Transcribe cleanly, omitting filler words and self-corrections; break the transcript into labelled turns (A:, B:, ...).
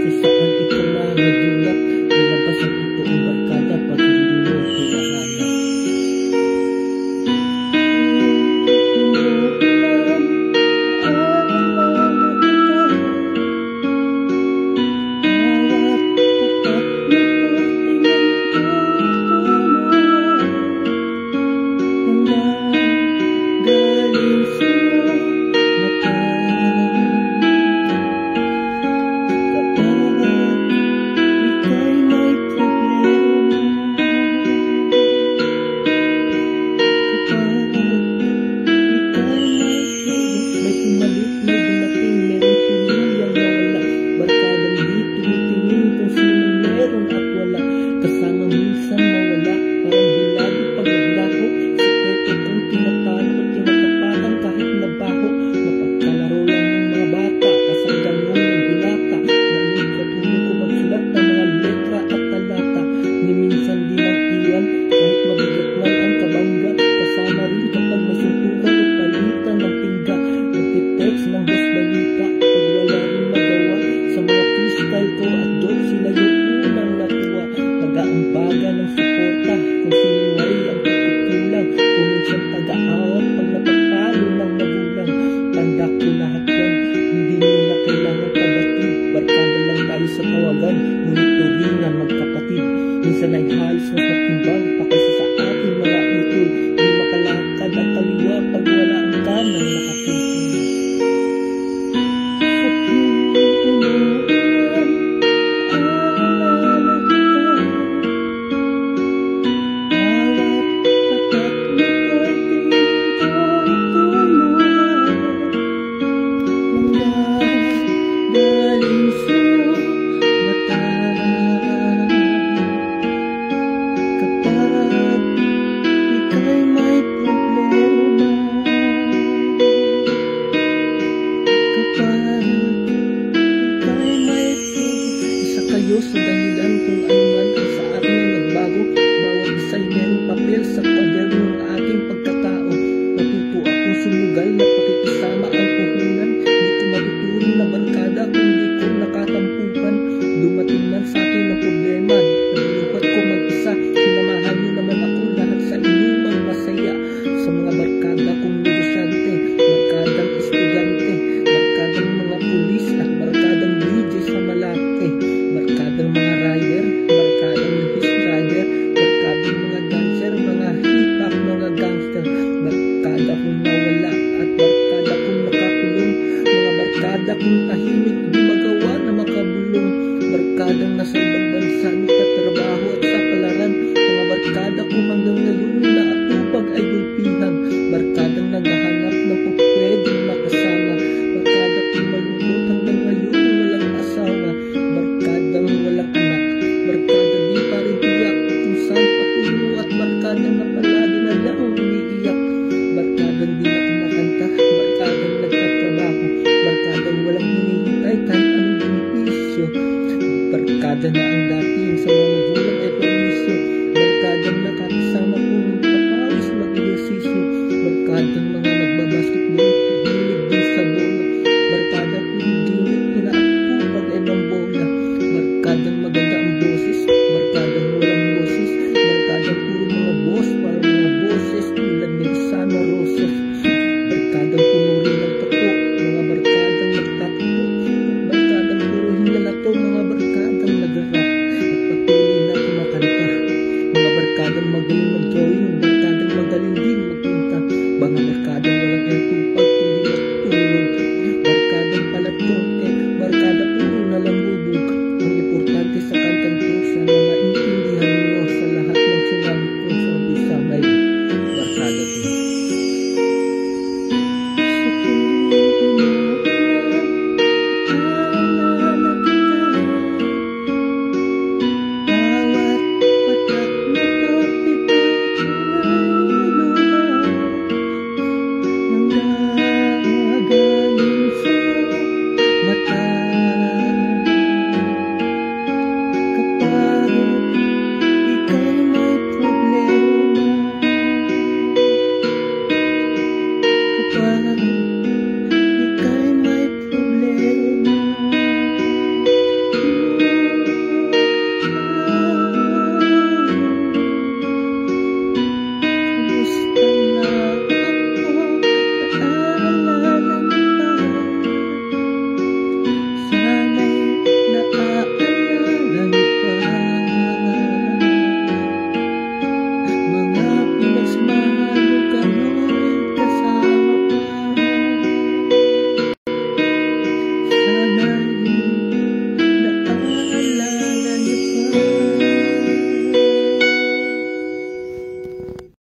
A: kung saan ito na nadulap. Lalabas ang totoong barkada pag hindi mo hinahanap. Sa tawagan, ngunit turingan magkapatid. Minsan ay halos mas matimbang pa kasi sa ating mga utol. Di makalakad ang kaliwa pag wala ang kanan nakapitol. Sa dahilan kung ano man ang sa atin ay nagbago. Bawat isa'y merong papel sa kwaderno ng ating pagkatao. Natuto akong sumugal na pakikisama ang puhunan. Di ko matuturing na barkada kung di ko nakatampukan. Dumating man sa akin ang problema, nabiluhat ko mag-isa. Sinamahan niyo naman ako lahat sa inumang masaya. Sa mga barkada kong negosyante, barkadang estudyante, barkadang mga pulis at barkadang DJ sa Malate, barkadang mga rider, barkadang lihis rider, barkadang mga dancer, mga hip-hop, mga gangster, barkada kong nawala at barkada kong nakakulong, mga barkada kong tahimik, di magawa na makabulong, barkadang nasa ibang bansa, nagtatrabaho at sa palaran, mga barkada kong hanggang ngayon na atupag ay gulpihan, barkadang naghahanap ng pupwedeng makasama, barkada kong malungkot hanggang ngayon walang asawa, barkadang walang anak, barkada di pa rin tiyak kung saan patungo at barkada na palagi na lang umiiyak, barkadang di na kumakanta, barkadang nagtatrabaho, barkadang walang hinihintay kahit anong benepisyo, barkada na ang dating sa mga